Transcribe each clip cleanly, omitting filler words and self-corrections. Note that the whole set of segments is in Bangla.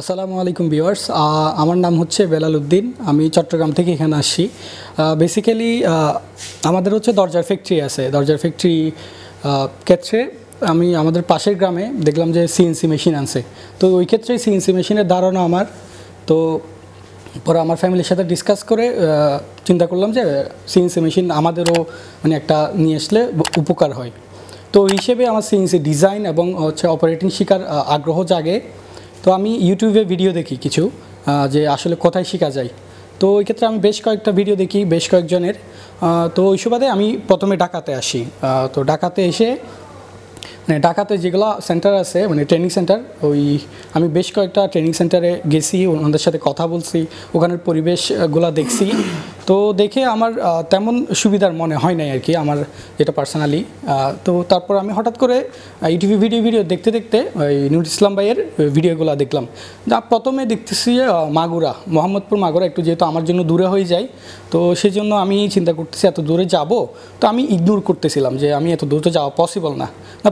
আসসালামু আলাইকুম ভিউয়ার্স, আমার নাম হচ্ছে বেলাল উদ্দিন। আমি চট্টগ্রাম থেকে এখানে আসছি। বেসিক্যালি আমাদের হচ্ছে দরজার ফ্যাক্টরি আছে। দরজার ফ্যাক্টরি ক্ষেত্রে আমি আমাদের পাশের গ্রামে দেখলাম যে সিএনসি মেশিন আনছে। তো ওই ক্ষেত্রে সিএনসি মেশিনের ধারণা আমার, তো পরে আমার ফ্যামিলির সাথে ডিসকাস করে চিন্তা করলাম যে সিএনসি মেশিন আমাদেরও মানে একটা নিয়ে আসলে উপকার হয়। তো ওই হিসেবে আমার সিএনসি ডিজাইন এবং হচ্ছে অপারেটিং শেখার আগ্রহ জাগে। তো আমি ইউটিউবে ভিডিও দেখি কিছু, যে আসলে কোথায় শেখা যায়। তো ওই ক্ষেত্রে আমি বেশ কয়েকটা ভিডিও দেখি বেশ কয়েকজনের। তো ওই সুবাদে আমি প্রথমে ঢাকাতে আসি। তো ঢাকাতে এসে মানে ঢাকাতে যেগুলো সেন্টার আছে মানে ট্রেনিং সেন্টার, ওই আমি বেশ কয়েকটা ট্রেনিং সেন্টারে গেছি, ওনাদের সাথে কথা বলছি, ওখানের পরিবেশগুলো দেখছি। তো দেখে আমার তেমন সুবিধার মনে হয় নাই আর কি, আমার যেটা পার্সোনালি। তো তারপর আমি হঠাৎ করে ইউটিউবে ভিডিও দেখতে দেখতে ওই নুর ইসলাম ভাইয়ের ভিডিওগুলো দেখলাম। যা প্রথমে দেখতেছি মাগুরা, মোহাম্মদপুর মাগুরা একটু যেহেতু আমার জন্য দূরে হয়ে যায়, তো সেই জন্য আমি চিন্তা করতেছি এত দূরে যাব। তো আমি ইগনোর করতেছিলাম যে আমি এত দূরে যাওয়া পসিবল না।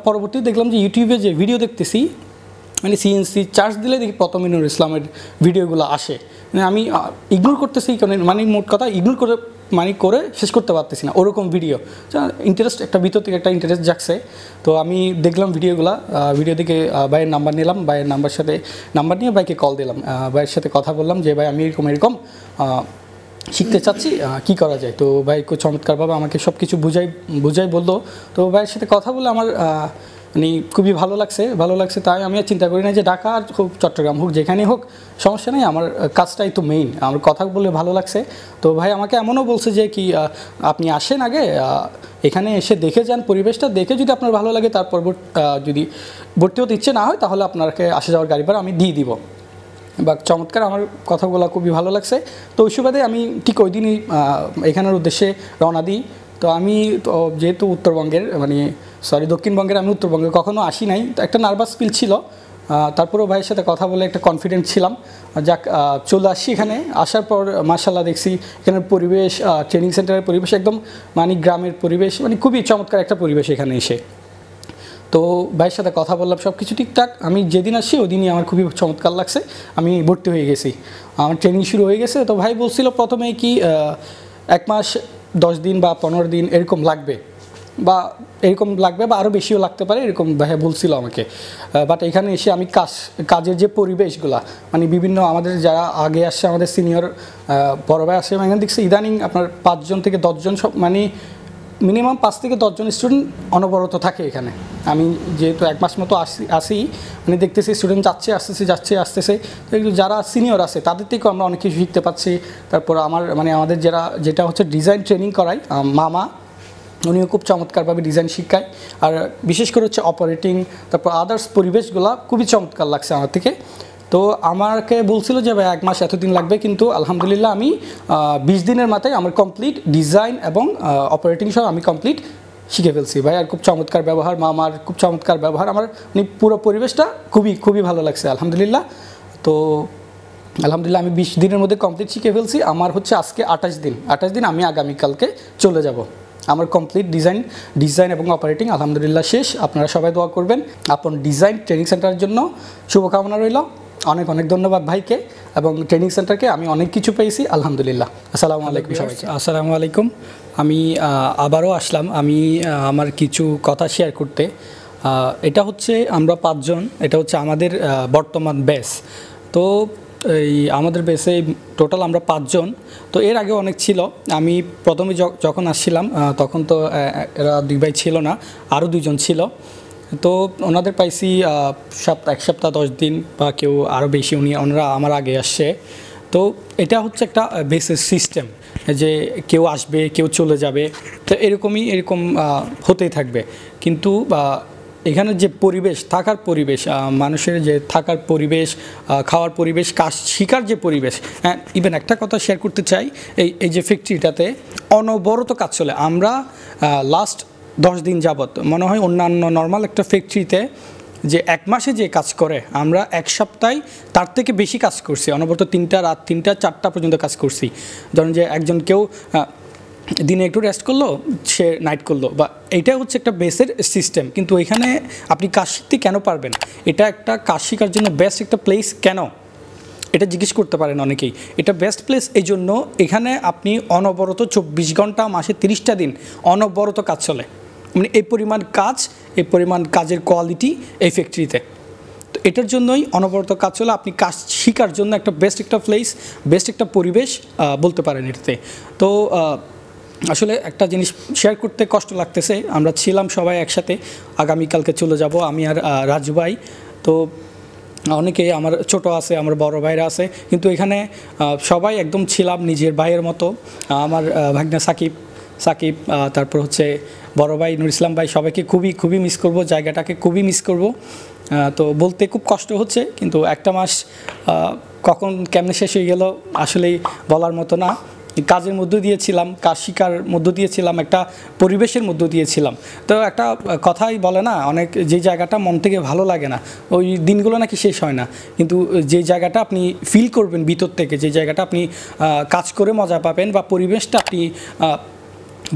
পরবর্তীতে দেখলাম যে ইউটিউবে যে ভিডিও দেখতেছি মানে সিএনসি চার্জ দিলে দেখি প্রথমে নুর ইসলামের ভিডিওগুলো আসে। মানে আমি ইগনোর করতেছি, কারণ মানে মোট কথা ইগনোর করে শেষ করতে পারতেছি না ওরকম ভিডিও। ইন্টারেস্ট একটা ভিতর থেকে একটা ইন্টারেস্ট জাগছে। তো আমি দেখলাম ভিডিও দেখে ভাইয়ের নাম্বার নিলাম, ভাইয়ের নাম্বার নিয়ে ভাইকে কল দিলাম। ভাইয়ের সাথে কথা বললাম যে ভাই আমি এরকম শিখতে চাচ্ছি, কি করা যায়। তো ভাই খুব চমৎকারভাবে আমাকে সব কিছু বুঝাই বললো। তো ভাইয়ের সাথে কথা বলে আমার মানে খুবই ভালো লাগছে। তাই আমি আর চিন্তা করি না যে ঢাকা আর হোক চট্টগ্রাম হোক যেখানেই হোক সমস্যা নেই, আমার কাজটাই তো মেইন। আমার কথা বলে ভালো লাগছে। তো ভাই আমাকে এমনও বলছে যে কি আপনি আসেন আগে এখানে এসে দেখে যান, পরিবেশটা দেখে যদি আপনার ভালো লাগে তারপর যদি ভর্তি হতে ইচ্ছে না হয় তাহলে আপনাকে আসা যাওয়ার গাড়ি ভাড়া আমি দিয়ে দিব। বা চমৎকার, আমার কথাগুলো খুবই ভালো লাগছে। তো ওই সুবাদে আমি ঠিক ওই দিনই এখানের উদ্দেশ্যে রওনা দিই। তো আমি যেহেতু উত্তরবঙ্গের দক্ষিণবঙ্গের, আমি উত্তরবঙ্গে কখনো আসি নাই, তো একটা নার্ভাস ফিল ছিল। তারপরেও ভাইয়ের সাথে কথা বলে একটা কনফিডেন্ট ছিলাম। যাক, চলে আসছি। এখানে আসার পর মাশাআল্লাহ দেখছি এখানের পরিবেশ, ট্রেনিং সেন্টারের পরিবেশ একদম মানে গ্রামের পরিবেশ, মানে খুবই চমৎকার একটা পরিবেশ এখানে এসে। তো ভাইয়ের সাথে কথা বললাম, সব কিছু ঠিকঠাক। আমি যেদিন আসছি ওই দিনই আমার খুবই চমৎকার লাগছে, আমি ভর্তি হয়ে গেছি, আমার ট্রেনিং শুরু হয়ে গেছে। তো ভাই বলছিল প্রথমে কি 1 মাস 10 দিন বা 15 দিন এরকম লাগবে বা আরও বেশিও লাগতে পারে, এরকম ভাইয়া বলছিল আমাকে। বাট এখানে এসে আমি কাজের যে পরিবেশগুলো মানে বিভিন্ন আমাদের যারা আগে আসছে, আমাদের সিনিয়র বড় ভাই আসছে, এখানে দেখছি ইদানিং আপনার 5 জন থেকে 10 জন সব মানে মিনিমাম 5 থেকে 10 জন স্টুডেন্ট অনবরত থাকে এখানে। আমি যেহেতু 1 মাস মতো আসি মানে দেখতেছি স্টুডেন্ট আসতেছে। তো যারা সিনিয়র আছে তাদের থেকেও আমরা অনেক কিছু শিখতে পাচ্ছি। তারপর আমাদের যেটা হচ্ছে ডিজাইন ট্রেনিং করাই মামা, উনিও খুব চমৎকারভাবে ডিজাইন শিখায়। আর বিশেষ করে হচ্ছে অপারেটিং, তারপর আদার্স পরিবেশগুলো খুবই চমৎকার লাগছে আমার থেকে। তো আমাকে বলছিল যে ভাই 1 মাস এতদিন লাগবে, কিন্তু আলহামদুলিল্লাহ আমি 20 দিনের মাথায় আমার কমপ্লিট ডিজাইন এবং অপারেটিং সব আমি কমপ্লিট শিখে ফেলছি। ভাই আর খুব চমৎকার ব্যবহার, মামার খুব চমৎকার ব্যবহার, আমার মানে পুরো পরিবেশটা খুবই ভালো লাগছে আলহামদুলিল্লাহ। তো আলহামদুলিল্লাহ আমি 20 দিনের মধ্যে কমপ্লিট শিখে ফেলছি। আমার হচ্ছে আজকে 28 দিন, আমি আগামীকালকে চলে যাব। আমার কমপ্লিট ডিজাইন এবং অপারেটিং আলহামদুলিল্লাহ শেষ। আপনারা সবাই দোয়া করবেন আপন ডিজাইন ট্রেনিং সেন্টারের জন্য। শুভকামনা রইল। অনেক ধন্যবাদ ভাইকে এবং ট্রেনিং সেন্টারকে, আমি অনেক কিছু পেয়েছি আলহামদুলিল্লাহ। আসসালামু আলাইকুম সবাইকে। আসসালামু আলাইকুম। আমি আবারও আসলাম আমি আমার কিছু কথা শেয়ার করতে। এটা হচ্ছে আমরা 5 জন, এটা হচ্ছে আমাদের বর্তমান ব্যাচ। তো এই আমাদের বেসে টোটাল আমরা 5 জন। তো এর আগে অনেক ছিল। আমি প্রথমে যখন আসছিলাম তখন তো এরা 2 ভাই ছিল না, আরও 2 জন ছিল। তো ওনাদের পাইছি 1 সপ্তাহ 10 দিন বা কেউ আরও বেশি, ওনারা আমার আগে আসছে। তো এটা হচ্ছে একটা বেসিস সিস্টেম যে কেউ আসবে কেউ চলে যাবে, তো এরকম হতেই থাকবে। কিন্তু এখানে যে পরিবেশ, থাকার পরিবেশ, মানুষের যে থাকার পরিবেশ, খাওয়ার পরিবেশ, কাজ শিকার যে পরিবেশ, হ্যাঁ ইভেন একটা কথা শেয়ার করতে চাই, এই যে ফ্যাক্টরিটাতে অনবরত কাজ চলে। আমরা লাস্ট 10 দিন যাবত মনে হয় অন্যান্য নর্মাল একটা ফ্যাক্টরিতে যে 1 মাসে যে কাজ করে, আমরা 1 সপ্তাহে তার থেকে বেশি কাজ করছি। অনবরত 3টা রাত 3টা 4টা পর্যন্ত কাজ করছি। ধরুন যে কেউ দিনে একটু রেস্ট করলো, সে নাইট করলো, বা এইটা হচ্ছে একটা বেসের সিস্টেম। কিন্তু এখানে আপনি কাজ শিখতে কেন পারবেন, এটা একটা কাজ শেখার জন্য বেস্ট একটা প্লেস কেন, এটা জিজ্ঞেস করতে পারেন অনেকেই। এটা বেস্ট প্লেস এই জন্য, এখানে আপনি অনবরত 24 ঘন্টা মাসে 30টা দিন অনবরত কাজ চলে, মানে এই পরিমাণ কাজ, এই পরিমাণ কাজের কোয়ালিটি এই ফ্যাক্টরিতে। তো এটার জন্যই অনবরত কাজ চলে। আপনি কাজ শেখার জন্য একটা বেস্ট একটা প্লেস, বেস্ট একটা পরিবেশ বলতে পারেন এটাতে। তো আসলে একটা জিনিস শেয়ার করতে কষ্ট লাগতেছে, আমরা ছিলাম সবাই একসাথে, আগামীকালকে চলে যাব আমি আর রাজু ভাই। তো অনেকেই আমার ছোট আছে, আমার বড় ভাইরা আছে, কিন্তু এখানে সবাই একদম ছিলাম নিজের ভাইয়ের মতো। আমার ভাগনা সাকিব, তারপর হচ্ছে বড় ভাই নুর ইসলাম ভাই, সবাইকে খুবই মিস করব, জায়গাটাকে খুবই মিস করব। তো বলতে খুব কষ্ট হচ্ছে, কিন্তু একটা মাস কখন কেমনে শেষ হয়ে গেল আসলেই বলার মতো না। কাজের মধ্য দিয়েছিলাম, কাজ শিকার মধ্য দিয়েছিলাম, একটা পরিবেশের মধ্য দিয়েছিলাম। তো একটা কথাই বলে না, অনেক যে জায়গাটা মন থেকে ভালো লাগে না ওই দিনগুলো নাকি শেষ হয় না, কিন্তু যে জায়গাটা আপনি ফিল করবেন ভিতর থেকে, যে জায়গাটা আপনি কাজ করে মজা পাবেন বা পরিবেশটা আপনি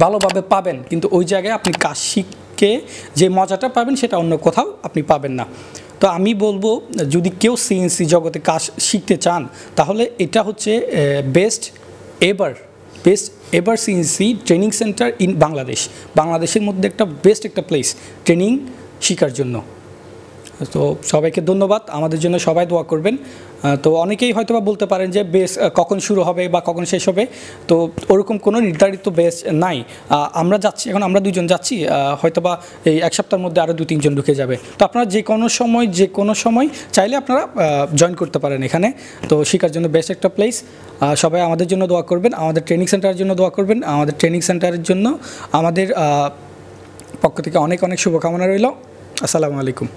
ভালোভাবে পাবেন, কিন্তু ওই জায়গায় আপনি কাজ শিখে যে মজাটা পাবেন সেটা অন্য কোথাও আপনি পাবেন না। তো আমি বলবো, যদি কেউ সিএনসি জগতে কাজ শিখতে চান তাহলে এটা হচ্ছে best ever CNC training centre in বাংলাদেশের মধ্যে একটা বেস্ট একটা প্লেস ট্রেনিং শেখার জন্য। তো সবাইকে ধন্যবাদ, আমাদের জন্য সবাই দোয়া করবেন। তো অনেকেই হয়তো বা বলতে পারেন যে বেস কখন শুরু হবে বা কখন শেষ হবে, তো ওরকম কোনো নির্ধারিত বেস নাই। আমরা যাচ্ছি, এখন আমরা 2 জন যাচ্ছি, হয়তো বা এই 1 সপ্তাহের মধ্যে আরও 2-3 জন ঢুকে যাবে। তো আপনারা যে কোনো সময় চাইলে আপনারা জয়েন করতে পারেন এখানে। তো শেখার জন্য বেস্ট একটা প্লেস। সবাই আমাদের জন্য দোয়া করবেন, আমাদের ট্রেনিং সেন্টারের জন্য দোয়া করবেন। আমাদের ট্রেনিং সেন্টারের জন্য আমাদের পক্ষ থেকে অনেক শুভকামনা রইল। আসসালামু আলাইকুম।